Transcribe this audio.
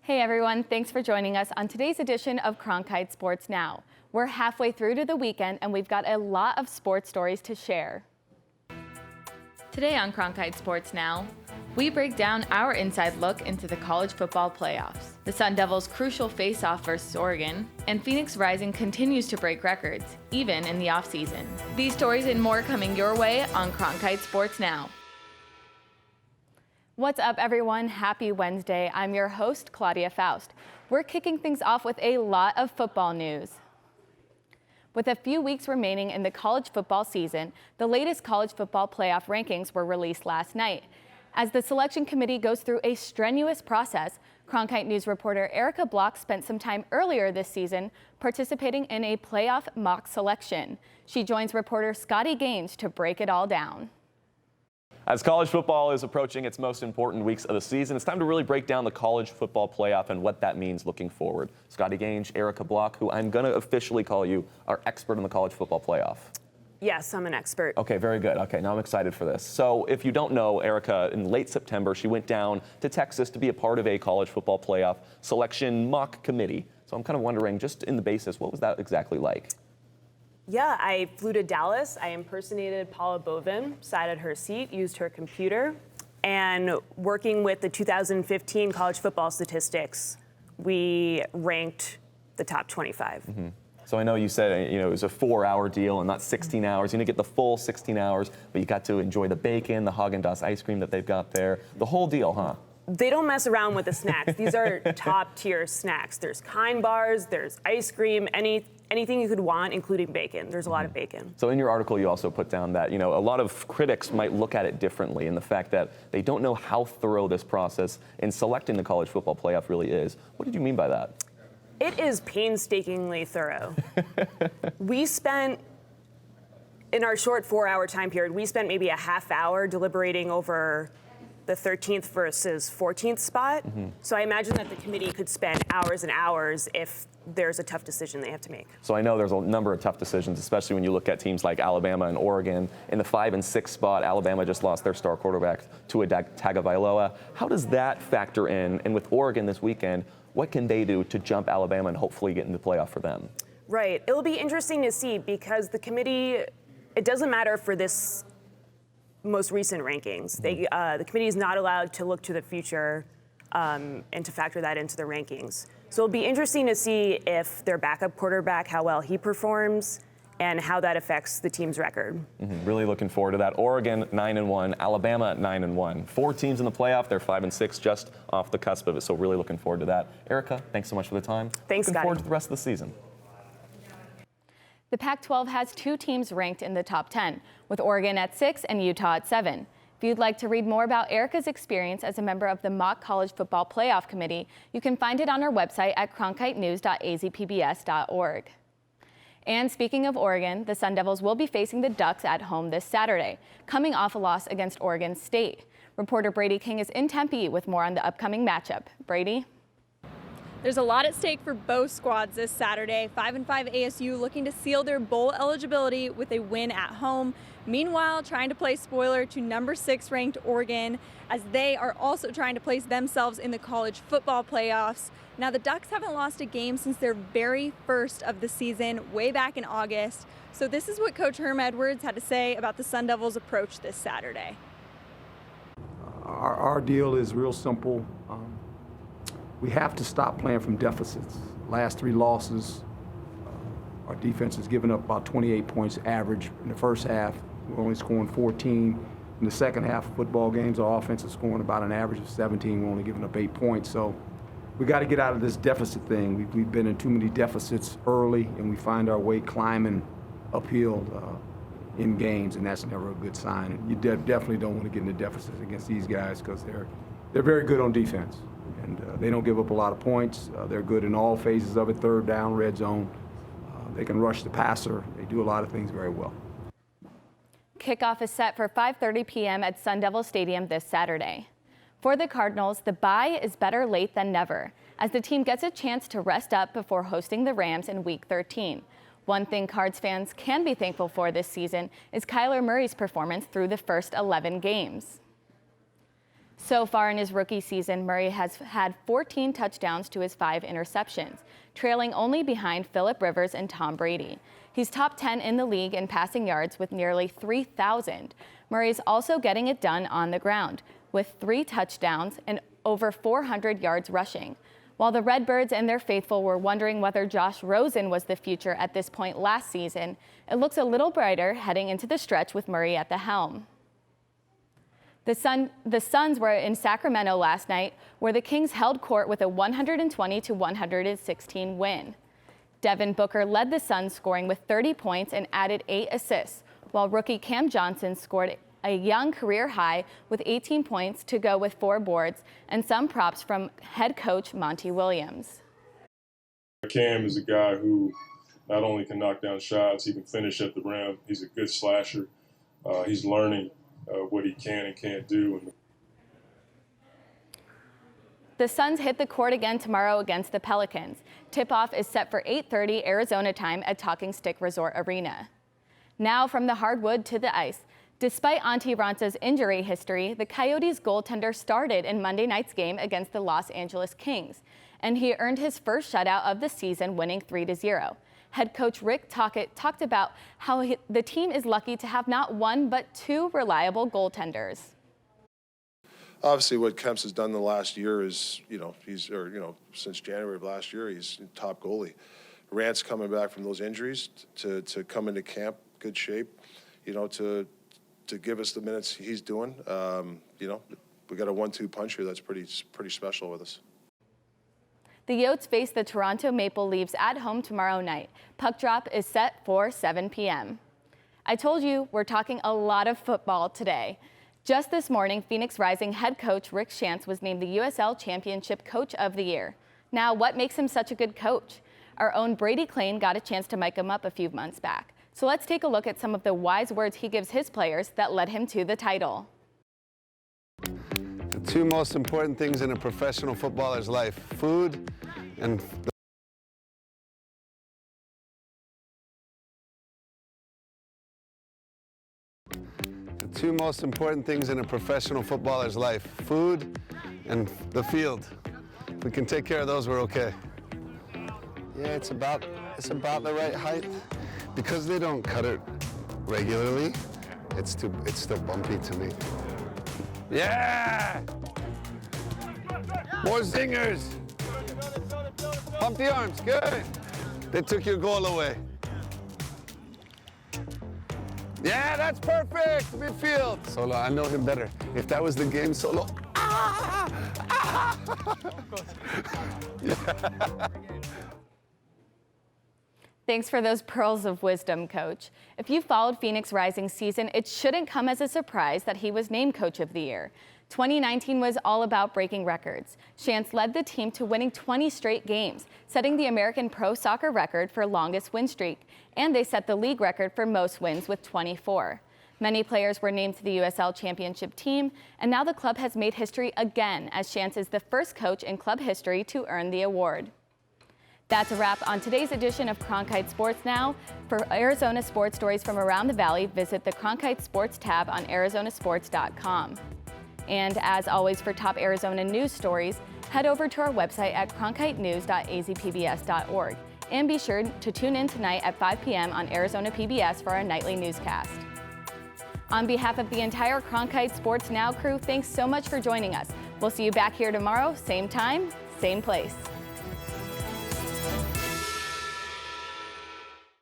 Hey everyone, thanks for joining us on today's edition of Cronkite Sports Now. We're halfway through to the weekend and we've got a lot of sports stories to share. Today on Cronkite Sports Now, we break down our inside look into the college football playoffs, the Sun Devils' crucial face-off versus Oregon, and Phoenix Rising continues to break records, even in the offseason. These stories and more coming your way on Cronkite Sports Now. What's up, everyone? Happy Wednesday. I'm your host, Claudia Faust. We're kicking things off with a lot of football news. With a few weeks remaining in the college football season, the latest college football playoff rankings were released last night. As the selection committee goes through a strenuous process, Cronkite News reporter Erica Block spent some time earlier this season participating in a playoff mock selection. She joins reporter Scotty Gaines to break it all down. As college football is approaching its most important weeks of the season, it's time to really break down the college football playoff and what that means looking forward. Scotty Gaines, Erica Block, who I'm going to officially call you our expert in the college football playoff. Yes, I'm an expert. Okay, very good. Okay, now I'm excited for this. So if you don't know, Erica, in late September, she went down to Texas to be a part of a college football playoff selection mock committee. So I'm kind of wondering, just in the basis, what was that exactly like? Yeah, I flew to Dallas. I impersonated Paula Bovin, sat at her seat, used her computer, and working with the 2015 college football statistics, we ranked the top 25. Mm-hmm. So I know you said it was a 4-hour deal and not 16 hours. You didn't get the full 16 hours, but you got to enjoy the bacon, the Haagen-Dazs ice cream that they've got there. The whole deal, huh? They don't mess around with the snacks. These are top-tier snacks. There's Kind bars, there's ice cream, anything you could want, including bacon. There's a lot of bacon. So in your article, you also put down that, a lot of critics might look at it differently in the fact that they don't know how thorough this process in selecting the college football playoff really is. What did you mean by that? It is painstakingly thorough. In our short 4-hour time period, we spent maybe a half hour deliberating over the 13th versus 14th spot. Mm-hmm. So I imagine that the committee could spend hours and hours if there's a tough decision they have to make. So I know there's a number of tough decisions, especially when you look at teams like Alabama and Oregon. In the 5 and 6 spot, Alabama just lost their star quarterback, Tua Tagovailoa. How does that factor in? And with Oregon this weekend, what can they do to jump Alabama and hopefully get into the playoff for them? Right. It'll be interesting to see because the committee, it doesn't matter for this most recent rankings. The committee is not allowed to look to the future and to factor that into the rankings. So it'll be interesting to see if their backup quarterback, how well he performs, and how that affects the team's record. Mm-hmm. Really looking forward to that. Oregon 9-1, Alabama 9-1. 4 teams in the playoff. They're 5 and 6, just off the cusp of it. So really looking forward to that. Erica, thanks so much for the time. Thanks, Looking Scotty. forward to the rest of the season. The Pac-12 has 2 teams ranked in the top 10, with Oregon at 6 and Utah at 7. If you'd like to read more about Erica's experience as a member of the Mock College Football Playoff Committee, you can find it on our website at cronkitenews.azpbs.org. And speaking of Oregon, the Sun Devils will be facing the Ducks at home this Saturday, coming off a loss against Oregon State. Reporter Brady King is in Tempe with more on the upcoming matchup. Brady? There's a lot at stake for both squads this Saturday. 5-5 ASU looking to seal their bowl eligibility with a win at home. Meanwhile, trying to play spoiler to number 6 ranked Oregon, as they are also trying to place themselves in the college football playoffs. Now, the Ducks haven't lost a game since their very first of the season, way back in August. So this is what Coach Herm Edwards had to say about the Sun Devils' approach this Saturday. Our deal is real simple. We have to stop playing from deficits. Last 3 losses, our defense has given up about 28 points average in the first half. We're only scoring 14. In the second half of football games, our offense is scoring about an average of 17. We're only giving up 8 points. So we got to get out of this deficit thing. We've been in too many deficits early, and we find our way climbing uphill in games, and that's never a good sign. And you definitely don't want to get into deficits against these guys because they're very good on defense. And they don't give up a lot of points. They're good in all phases of it, third down, red zone. They can rush the passer. They do a lot of things very well. Kickoff is set for 5:30 p.m. at Sun Devil Stadium this Saturday. For the Cardinals, the bye is better late than never, as the team gets a chance to rest up before hosting the Rams in Week 13. One thing Cards fans can be thankful for this season is Kyler Murray's performance through the first 11 games. So far in his rookie season, Murray has had 14 touchdowns to his 5 interceptions, trailing only behind Phillip Rivers and Tom Brady. He's top 10 in the league in passing yards with nearly 3,000. Murray is also getting it done on the ground, with 3 touchdowns and over 400 yards rushing. While the Redbirds and their faithful were wondering whether Josh Rosen was the future at this point last season, it looks a little brighter heading into the stretch with Murray at the helm. The Suns were in Sacramento last night, where the Kings held court with a 120-116 win. Devin Booker led the Suns, scoring with 30 points and added 8 assists, while rookie Cam Johnson scored a young career high with 18 points to go with 4 boards and some props from head coach Monty Williams. Cam is a guy who not only can knock down shots, he can finish at the rim. He's a good slasher. He's learning what he can and can't do. The Suns hit the court again tomorrow against the Pelicans. Tip-off is set for 8:30 Arizona time at Talking Stick Resort Arena. Now from the hardwood to the ice. Despite Antti Ranta's injury history, the Coyotes goaltender started in Monday night's game against the Los Angeles Kings, and he earned his first shutout of the season, winning 3-0. Head coach Rick Tocchet talked about how the team is lucky to have not one but 2 reliable goaltenders. Obviously, what Kemps has done the last year is, since January of last year, he's top goalie. Rant's coming back from those injuries to come into camp, good shape, to give us the minutes he's doing. We got a 1-2 punch here that's pretty special with us. The Yotes face the Toronto Maple Leafs at home tomorrow night. Puck drop is set for 7 p.m. I told you we're talking a lot of football today. Just this morning, Phoenix Rising head coach Rick Schantz was named the USL Championship Coach of the Year. Now, what makes him such a good coach? Our own Brady Klain got a chance to mic him up a few months back. So let's take a look at some of the wise words he gives his players that led him to the title. The 2 most important things in a professional footballer's life, food and the 2 most important things in a professional footballer's life, food and the field. If we can take care of those, we're okay. Yeah, it's about the right height. Because they don't cut it regularly, it's still bumpy to me. Yeah! More zingers! Pump the arms, good! They took your goal away. Yeah, that's perfect! Midfield! Solo, I know him better. If that was the game, Solo. Yeah. Thanks for those pearls of wisdom, Coach. If you followed Phoenix Rising's season, it shouldn't come as a surprise that he was named Coach of the Year. 2019 was all about breaking records. Schantz led the team to winning 20 straight games, setting the American Pro Soccer record for longest win streak, and they set the league record for most wins with 24. Many players were named to the USL Championship team, and now the club has made history again, as Schantz is the first coach in club history to earn the award. That's a wrap on today's edition of Cronkite Sports Now. For Arizona sports stories from around the valley, visit the Cronkite Sports tab on arizonasports.com. And as always, for top Arizona news stories, head over to our website at cronkitenews.azpbs.org. And be sure to tune in tonight at 5 p.m. on Arizona PBS for our nightly newscast. On behalf of the entire Cronkite Sports Now crew, thanks so much for joining us. We'll see you back here tomorrow, same time, same place.